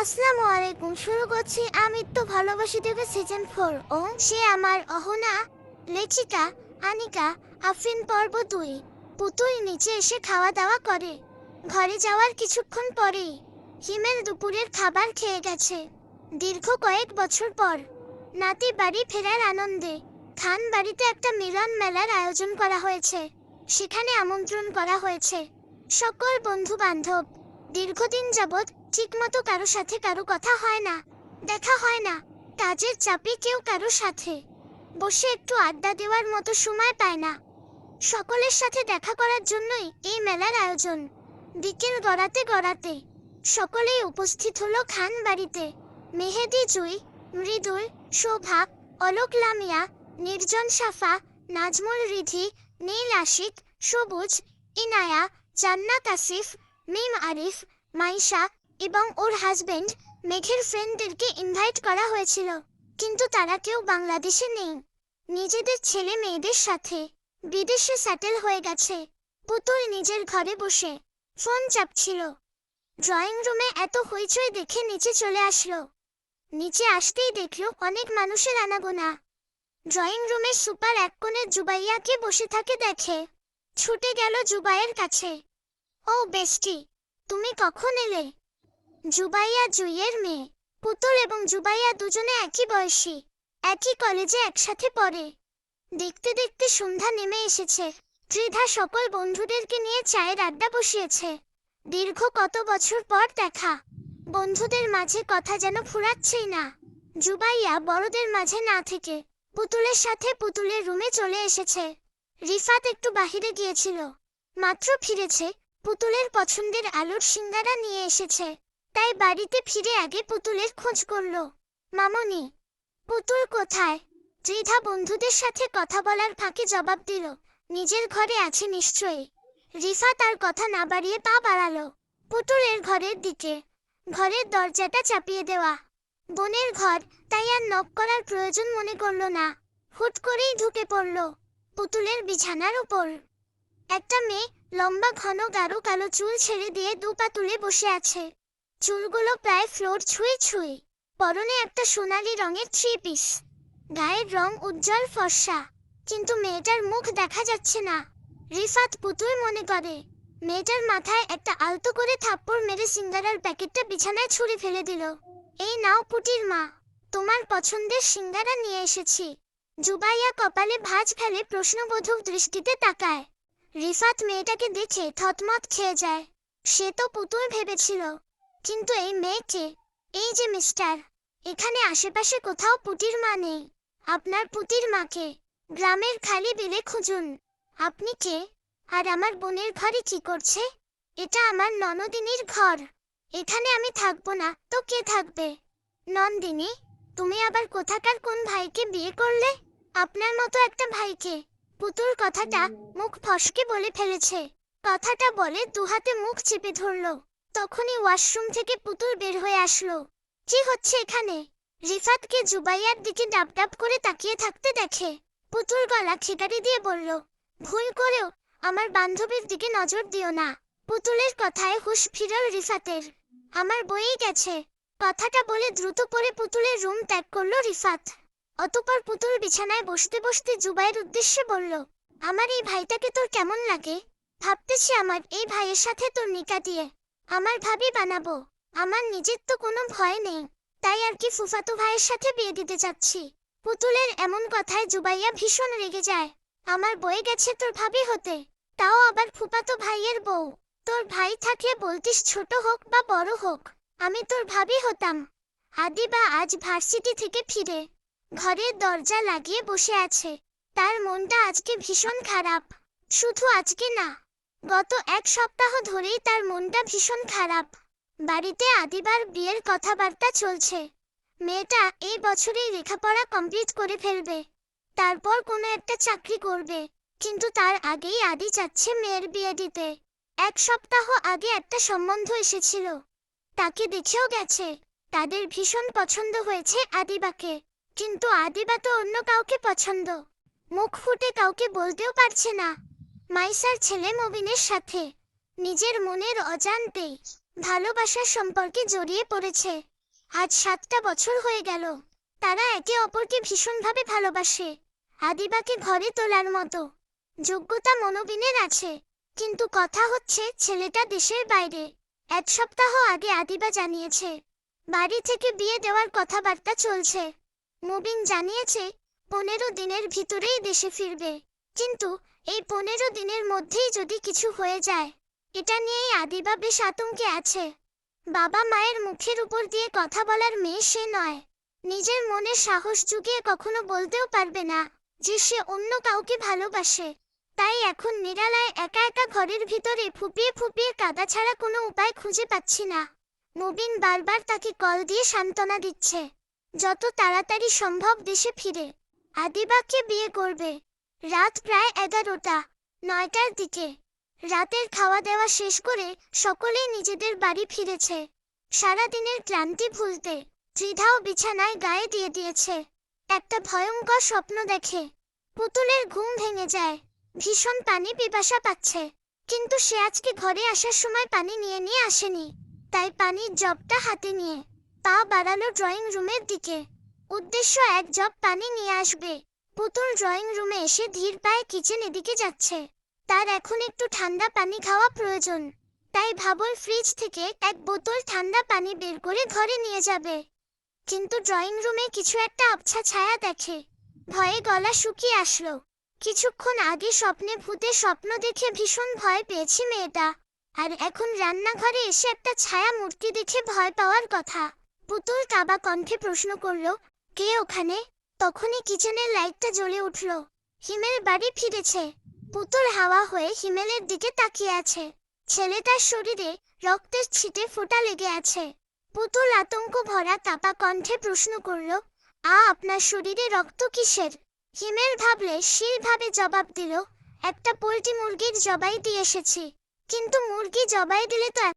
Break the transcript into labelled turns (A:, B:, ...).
A: আসসালামু আলাইকুম। শুরু করছি আমি তো ভালোবাসি তোকে সিজন 4। ও সে আমার অহনা, লেচিকা, আনিকা, আফরিন পর্ব 2। পুতুল নিচে এসে খাওয়া দাওয়া করে। ঘরে যাওয়ার কিছুক্ষণ পরেই হিমেল দুপুরের খাবার খেয়ে গেছে। দীর্ঘ কয়েক বছর পর নাতি বাড়ি ফেরার আনন্দে খান বাড়িতে একটা মিলন মেলার আয়োজন করা হয়েছে। সেখানে আমন্ত্রণ করা হয়েছে সকল বন্ধু বান্ধব। দীর্ঘদিন যাবৎ ঠিকমতো কারো সাথে কারো কথা হয় না, দেখা হয় না। কাজের চাপে কেউ কারো সাথে বসে একটু আড্ডা দেওয়ার মতো সময় পায় না। সকলের সাথে দেখা করার জন্যই এই মেলার আয়োজন। বিকেল গড়াতে গড়াতে সকলেই উপস্থিত হলো খান বাড়িতে। মেহেদি জুই, মৃদুল, শোভা, অলোক লামিয়া, নির্জন সাফা, নাজমুল রিধি, নীল আশিক, সবুজ, ইনায়া, জান্নাত আসিফ, মিম আরিফ, মাইশা এবং ওর হাজবেন্ড মেঘের ফ্রেন্ডদেরকে ইনভাইট করা হয়েছিল, কিন্তু তারা কেউ বাংলাদেশে নেই। নিজেদের ছেলে মেয়েদের সাথে বিদেশে সেটেল হয়ে গেছে। পুতুল নিজের ঘরে বসে ফোন চাপছিল। ড্রয়িং রুমে এত হইচই দেখে নিচে চলে আসলো। নিচে আসতেই দেখলো অনেক মানুষের আনাগোনা। ড্রয়িং রুমের সুপার এক কোণে জুবাইয়াকে বসে থাকে দেখে ছুটে গেল জুবাইয়ের কাছে। ও বেস্টি, তুমি কখন এলে? জুবাইয়া জুইয়ের মেয়ে। পুতুল এবং জুবাইয়া দুজনে একই বয়সী, একই কলেজে একসাথে পড়ে। দেখতে দেখতে সন্ধ্যা নেমে এসেছে। ত্রিধা সকল বন্ধুদেরকে নিয়ে চায়ের আড্ডা বসিয়েছে। দীর্ঘ কত বছর পর দেখা, বন্ধুদের মাঝে কথা যেন ফুরাচ্ছেই না। জুবাইয়া বড়দের মাঝে না থেকে পুতুলের সাথে পুতুলের রুমে চলে এসেছে। রিফাত একটু বাহিরে গিয়েছিল, মাত্র ফিরেছে। পুতুলের পছন্দের আলুর সিঙ্গারা নিয়ে এসেছে, তাই বাড়িতে ফিরে আগে পুতুলের খোঁজ করল। মামনি, পুতুল কোথায়? ত্রিধা বন্ধুদের সাথে কথা বলার ফাঁকে জবাব দিল, নিজের ঘরে আছে নিশ্চয়ই। রিফাত আর কথা না বাড়িয়ে পা বাড়ালো পুতুলের ঘরের দিকে। ঘরের দরজাটা চাপিয়ে দেওয়া, বোনের ঘর, তাই আর নক করার প্রয়োজন মনে করল না। হুট করেই ঢুকে পড়ল পুতুলের বিছানার উপর। একটা মেয়ে, লম্বা ঘন গাঢ় কালো চুল ছেড়ে দিয়ে দু পা তুলে বসে আছে। চুলগুলো প্রায় ফ্লোর ছুঁই ছুঁই। পরনে একটা সোনালি রঙের থ্রি পিস। গায়ের রং উজ্জ্বল ফর্সা, কিন্তু মেয়েটার মুখ দেখা যাচ্ছে না। রিফাত পুতুল মনে করে। মেয়েটার মাথায় একটা আলতো করে থাপ্পড় মেরে সিঙ্গারার প্যাকেটটা বিছানায় ছুঁড়ে ফেলে দিল। এই নাও পুটির মা, তোমার পছন্দের সিঙ্গারা নিয়ে এসেছি। জুবাইয়া কপালে ভাঁজ ফেলে প্রশ্নবোধক দৃষ্টিতে তাকায়। রিফাত মেয়েটাকে দেখে থতমত খেয়ে যায়। সে তো পুতুল ভেবেছিল, কিন্তু এই মেয়েকে। এই যে মিস্টার, এখানে আশেপাশে কোথাও পুটির মা নেই। আপনার পুটির মাকে গ্রামের খালি বিলে খুঁজুন। আপনি কে? আর আমার বোনের ঘরে কি করছে? এটা আমার ননদিনীর ঘর। এখানে আমি থাকবো না তো কে থাকবে? নন্দিনী, তুমি আবার কোথাকার কোন ভাইকে বিয়ে করলে? আপনার মতো একটা ভাইকে। পুতুল কথাটা মুখ ফসকে বলে ফেলেছে। কথাটা বলে দুহাতে মুখ চেপে ধরল। তখনই ওয়াশরুম থেকে পুতুল বের হয়ে আসলো। কি হচ্ছে এখানে? রিফাতকে জুবাইয়ার দিকে ডাব ডাব করে তাকিয়ে থাকতে দেখে পুতুল গলা খিকারি দিয়ে বলল, ভুল করেও আমার বান্ধবীর দিকে নজর দিও না। পুতুলের কথায় হুঁশ ফিরল রিফাতের। আমার বইই গেছে। কথাটা বলে দ্রুত পরে পুতুলের রুম ত্যাগ করলো রিফাত। অতঃপর পুতুল বিছানায় বসতে বসতে জুবাইয়ের উদ্দেশ্যে বলল, আমার এই ভাইটাকে তোর কেমন লাগে? ভাবতেছি আমার এই ভাইয়ের সাথে তোর নিকা দিয়ে আমার ভাবি বানাবো। আমার নিজের তো কোনো ভয় নেই, তাই আর কি ফুফাতো ভাইয়ের সাথে বিয়ে দিতে চাচ্ছি। পুতুলের এমন কথায় জুবাইয়া ভীষণ রেগে যায়। আমার বয়ে গেছে তোর ভাবি হতে, তাও আবার ফুফাতো ভাইয়ের বউ। তোর ভাই থাকলে বলতিস ছোট হোক বা বড় হোক, আমি তোর ভাবি হতাম। আদিবা আজ ভার্সিটি থেকে ফিরে ঘরের দরজা লাগিয়ে বসে আছে। তার মনটা আজকে ভীষণ খারাপ। শুধু আজকে না, গত এক সপ্তাহ ধরেই তার মনটা ভীষণ খারাপ। বাড়িতে আদিবার বিয়ের কথাবার্তা চলছে। মেয়েটা এই বছরেই লেখাপড়া কমপ্লিট করে ফেলবে, তারপর কোনো একটা চাকরি করবে। কিন্তু তার আগেই আদি চাচ্ছে মেয়ের বিয়ে দিতে। এক সপ্তাহ আগে একটা সম্বন্ধ এসেছিল, তাকে দেখেও গেছে। তাদের ভীষণ পছন্দ হয়েছে আদিবাকে, কিন্তু আদিবা তো অন্য কাউকে পছন্দ। মুখ ফুটে কাউকে বলতেও পারছে না। মাইসার ছেলে মবিনের সাথে নিজের মনের অজান্তেই ভালোবাসার সম্পর্কে জড়িয়ে পড়েছে। আজ 7টা বছর হয়ে গেল। তারা একে অপরকে ভীষণভাবে ভালোবাসে। আদিবাকে ঘরে তোলার মতো যোগ্যতা মনোবিনের আছে, কিন্তু কথা হচ্ছে ছেলেটা দেশের বাইরে। 1 সপ্তাহ আগে আদিবা জানিয়েছে বাড়ি থেকে বিয়ে দেওয়ার কথাবার্তা চলছে। মুবিন জানিয়েছে 15 দিনের ভিতরেই দেশে ফিরবে, কিন্তু এই 15 দিনের মধ্যেই যদি কিছু হয়ে যায়, এটা নিয়েই আদিবা বেশ আতঙ্কে আছে। বাবা মায়ের মুখের উপর দিয়ে কথা বলার মেয়ে সে নয়। নিজের মনে সাহস জুগিয়ে কখনো বলতেও পারবে না যে সে অন্য কাউকে ভালোবাসে। তাই এখন নিরালায় একা একা ঘরের ভিতরে ফুপিয়ে ফুপিয়ে কাঁদা ছাড়া কোনো উপায় খুঁজে পাচ্ছি না। মুবিন বারবার তাকে কল দিয়ে সান্ত্বনা দিচ্ছে যত তাড়াতাড়ি সম্ভব দেশে ফিরে আদিবাকে বিয়ে করবে। রাত প্রায় 11টা, 9টার দিকে। রাতের খাওয়া দাওয়া শেষ করে সকলেই নিজেদের বাড়ি ফিরেছে। সারাদিনের ক্লান্তি ভুলতে ত্রিধাও বিছানায় গায়ে দিয়ে দিয়েছে। একটা ভয়ঙ্কর স্বপ্ন দেখে। পুতুলের ঘুম ভেঙে যায়। ভীষণ পানি পিপাসা পাচ্ছে, কিন্তু সে আজকে ঘরে আসার সময় পানি নিয়ে আসেনি। তাই পানির জগটা হাতে নিয়ে পা বাড়ালো ড্রয়িং রুমের দিকে। উদ্দেশ্য 1 জগ পানি নিয়ে আসবে। পুতুল ড্রয়িং রুমে এসে ধীর পায়ে কিচেন এদিকে যাচ্ছে। তার এখন একটু ঠান্ডা পানি খাওয়া প্রয়োজন। তাই ভাবল ফ্রিজ থেকে 1 বোতল ঠান্ডা পানি বের করে ঘরে নিয়ে যাবে। কিন্তু ড্রয়িং রুমে কিছু একটা আবছা ছায়া দেখে। ভয়ে গলা শুকিয়ে আসলো। কিছুক্ষণ আগে স্বপ্নে ভূতের স্বপ্ন দেখে ভীষণ ভয় পেয়েছে মেয়েটা, আর এখন রান্নাঘরে এসে একটা ছায়া মূর্তি দেখে ভয় পাওয়ার কথা। পুতুল কাবা কণ্ঠে প্রশ্ন করল, কে ওখানে? তখনই কিচেনের লাইটটা জ্বলে উঠল। হিমেল বাড়ি ফিরেছে। পুতুল হাওয়া হয়ে হিমেলের দিকে তাকিয়ে আছে। ছেলেটার শরীরে রক্তের ছিটে ফোঁটা লেগে আছে। পুতুল আতঙ্ক ভরা কাপা কণ্ঠে প্রশ্ন করল, আপনার শরীরে রক্ত কিসের? হিমেল ভাবলে শিলভাবে জবাব দিল, একটা পোল্ট্রি মুরগির জবাই দিয়ে এসেছি। কিন্তু মুরগি জবাই দিলে তো